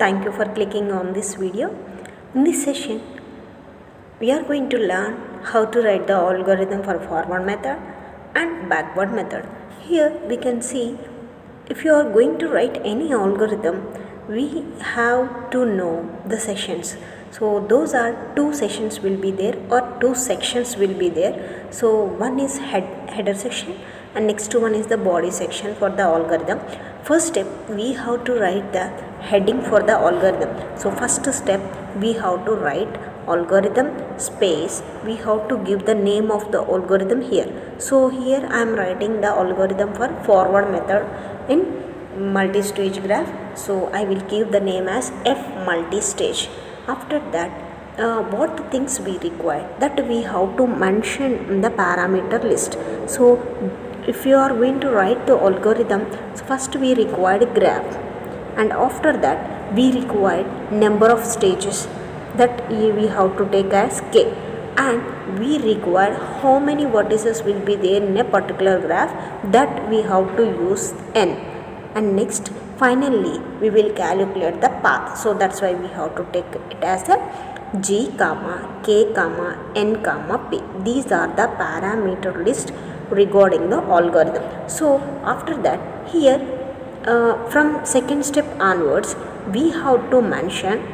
Thank you for clicking on this video. In this session, we are going to learn how to write the algorithm for forward method and backward method. Here we can see if you are going to write any algorithm, we have to know the sessions. So those are two sessions will be there or two sections will be there. So one is header section and next one is the body section for the algorithm. First step, we have to write the heading for the algorithm. So first step, we have to write algorithm space, we have to give the name of the algorithm here. So here I am writing the algorithm for forward method in multi-stage graph. So I will give the name as F multi-stage. After that, what things we require, that we have to mention in the parameter list. So if you are going to write the algorithm, so first we required graph, and after that we required number of stages that we have to take as k, and we require how many vertices will be there in a particular graph, that we have to use n, and next finally we will calculate the path. So that's why we have to take it as a g comma k comma n comma p. These are the parameter list regarding the algorithm. So after that, here from second step onwards we have to mention,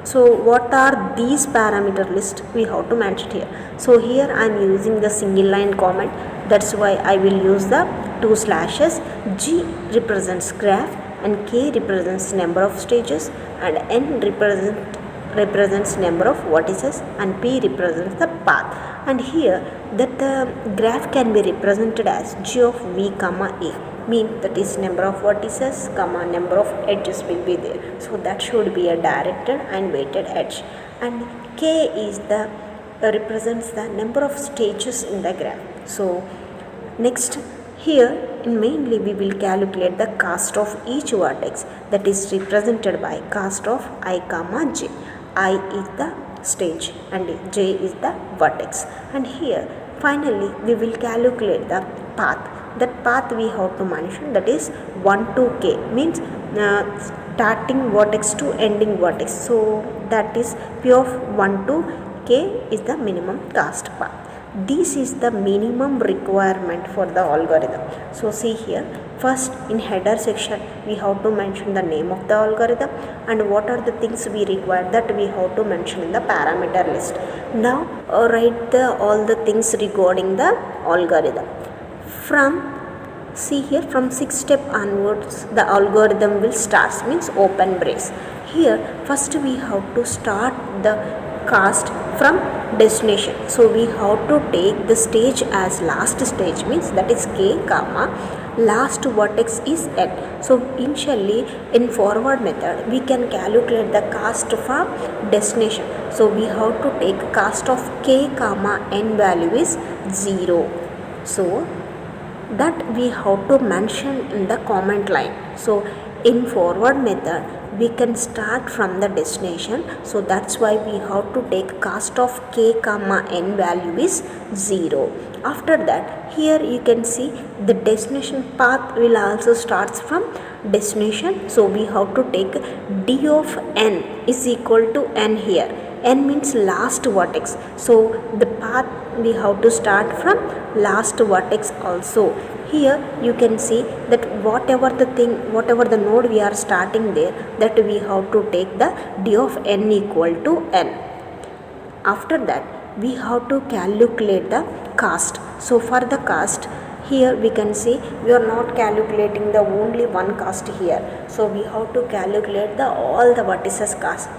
so what are these parameter list we have to mention here. So here I am using the single line comment, that's why I will use the two slashes. G represents graph and k represents number of stages and n represents number of vertices and p represents the path. And here that the graph can be represented as g of v comma a, mean that is number of vertices comma number of edges will be there. So that should be a directed and weighted edge. And k is the represents the number of stages in the graph. So next, here mainly we will calculate the cost of each vertex, that is represented by cost of I comma j. I is the stage and j is the vertex. And here finally we will calculate the path. That path we have to mention, that is 1 to k, means starting vertex to ending vertex. So that is p of 1 to k is the minimum cost path. This is the minimum requirement for the algorithm. So see here, first in header section we have to mention the name of the algorithm and what are the things we require, that we have to mention in the parameter list. Now write all the things regarding the algorithm. See here, from 6th step onwards the algorithm will start, means open brace. Here first we have to start the cast from destination. So we have to take the stage as last stage, means that is k comma last vertex is n. So initially in forward method we can calculate the cost from destination. So we have to take cost of k comma n value is 0. So that we have to mention in the comment line. So in forward method we can start from the destination, so that's why we have to take cost of k comma n value is 0. After that, here you can see the destination path will also starts from destination, so we have to take d of n is equal to n here. N means last vertex, so the path we have to start from last vertex also. Here you can see that whatever the node we are starting there, that we have to take the d of n equal to n. After that we have to calculate the cost. So for the cost, here we can see we are not calculating the only one cost here, so we have to calculate the all the vertices cost.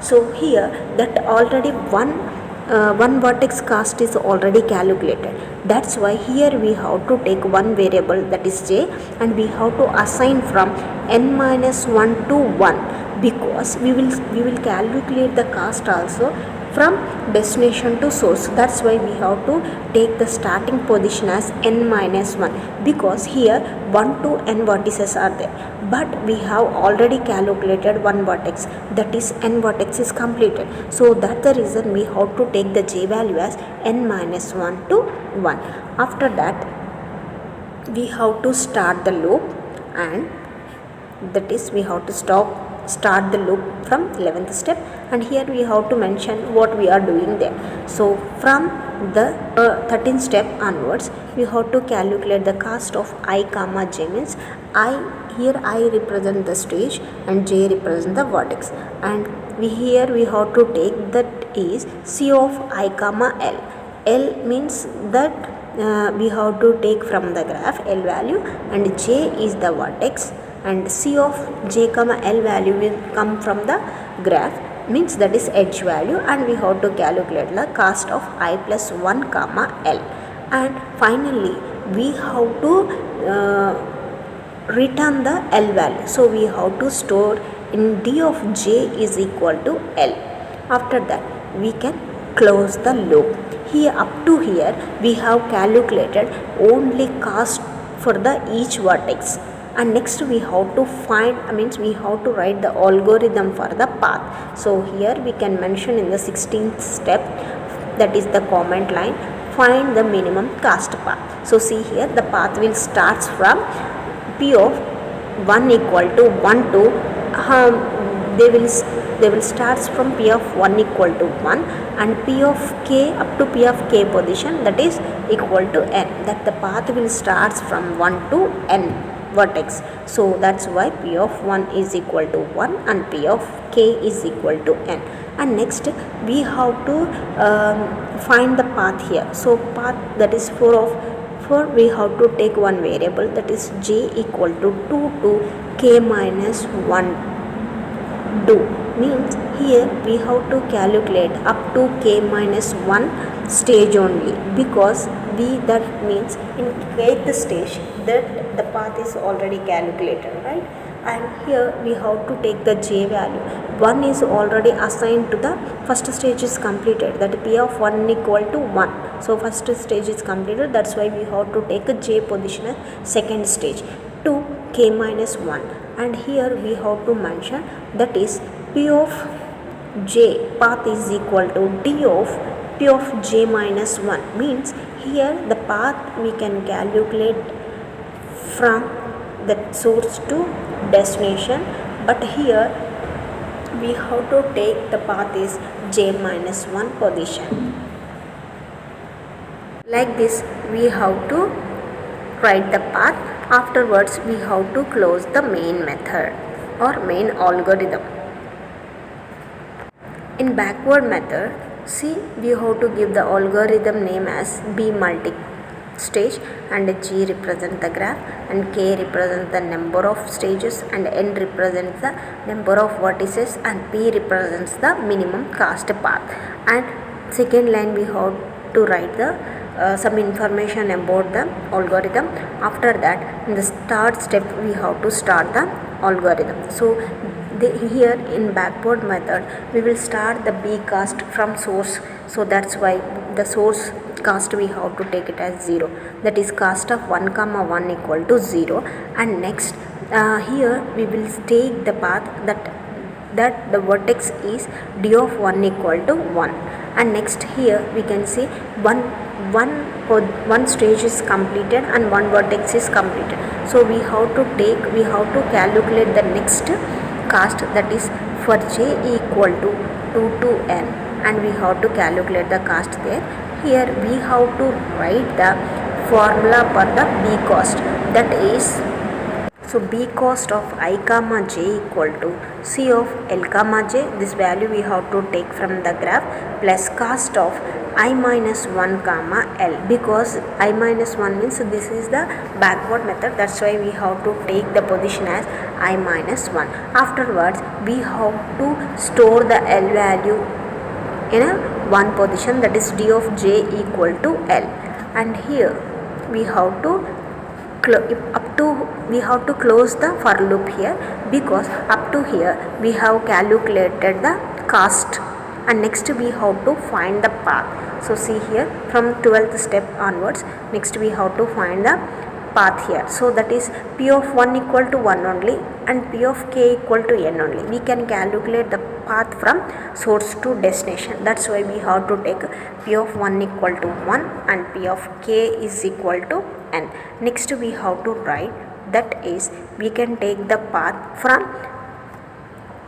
So here that already one vertex cost is already calculated. That's why here we have to take one variable, that is j, and we have to assign from n minus 1 to 1, because we will calculate the cost also from destination to source. That's why we have to take the starting position as n minus 1, because here 1 to n vertices are there, but we have already calculated one vertex, that is n vertex is completed. So that's the reason we have to take the j value as n minus 1 to 1. After that we have to start the loop, and that is we have to start the loop from 11th step, and here we have to mention what we are doing there. So from the 13th step onwards, we have to calculate the cost of I comma j, means here I represent the stage and j represent the vertex, and here we have to take that is c of I comma l. L means that we have to take from the graph L value, and j is the vertex, and c of j comma L value will come from the graph, means that is edge value, and we have to calculate the cost of I plus 1 comma L, and finally we have to return the L value. So we have to store in d of j is equal to L. After that we can close the loop. Here up to here we have calculated only cost for the each vertex, and next we have to find, means we have to write the algorithm for the path. So here we can mention in the 16th step, that is the comment line, find the minimum cost path. So see here the path will starts from p of 1 equal to 1 to they will start from p of 1 equal to 1, and p of k up to p of k position, that is equal to n, that the path will starts from 1 to n vertex. So that's why p of 1 is equal to 1 and p of k is equal to n. And next we have to find the path here. So path, that is 4 we have to take one variable, that is j equal to 2 to k minus 1 do, means here we have to calculate up to k minus 1 stage only, because that means in kth stage that the path is already calculated, right? And here we have to take the j value. 1 is already assigned to the first stage is completed, that p of 1 equal to 1. So first stage is completed, that's why we have to take a j position as second stage to k minus 1. And here we have to mention, that is p of j path is equal to d of p of j minus 1, means here the path we can calculate from the source to destination, but here we have to take the path is j minus 1 position. Like this we have to write the path. Afterwards we have to close the main method or main algorithm. In backward method, see, we have to give the algorithm name as B multi stage, and G represents the graph, and K represents the number of stages, and N represents the number of vertices, and P represents the minimum cost path. And second line we have to write the some information about the algorithm. After that, in the start step we have to start the algorithm. So here in backward method we will start the B cost from source, so that's why the source cost we have to take it as 0, that is cost of 1 comma 1 equal to 0. And next here we will take the path that the vertex is d of 1 equal to 1. And next here we can see one stage is completed and one vertex is completed, so we have to calculate the next cost, that is for j equal to 2 to n, and we have to calculate the cost there. Here we have to write the formula for the B cost, that is, so B cost of I comma j equal to C of L comma j, this value we have to take from the graph, plus cost of I minus 1 comma L, because I minus 1 means this is the backward method, that's why we have to take the position as I minus 1. Afterwards we have to store the L value in a one position, that is d of j equal to L. And here we have to close the for loop here, because up to here we have calculated the cost, and next we have to find the path. So see here from 12th step onwards, next we have to find the path here. So that is p of 1 equal to 1 only and p of k equal to n only. We can calculate the path from source to destination, that's why we have to take p of 1 equal to 1 and p of k is equal to n. Next we have to write, that is we can take the path from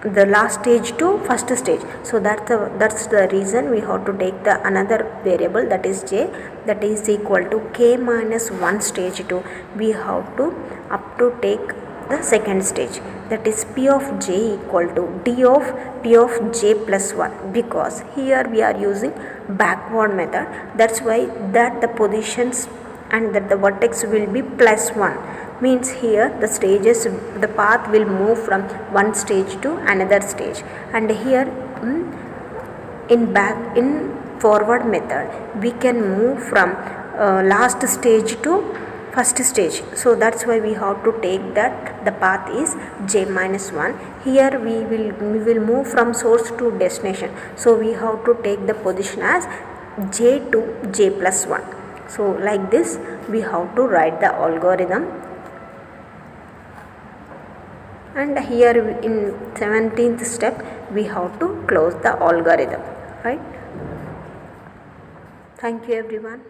the last stage to first stage. So that's the reason we have to take the another variable, that is j, that is equal to k minus 1 stage to we have to up to take the second stage, that is p of j equal to d of p of j plus 1, because here we are using backward method. That's why that the positions and that the vertex will be plus 1, means here the stages, the path will move from one stage to another stage. And here in forward method we can move from last stage to first stage. So that's why we have to take that the path is j minus 1. Here we will move from source to destination, so we have to take the position as j to j plus 1. So like this we have to write the algorithm. And here in 17th step we have to close the algorithm, right? Thank you everyone.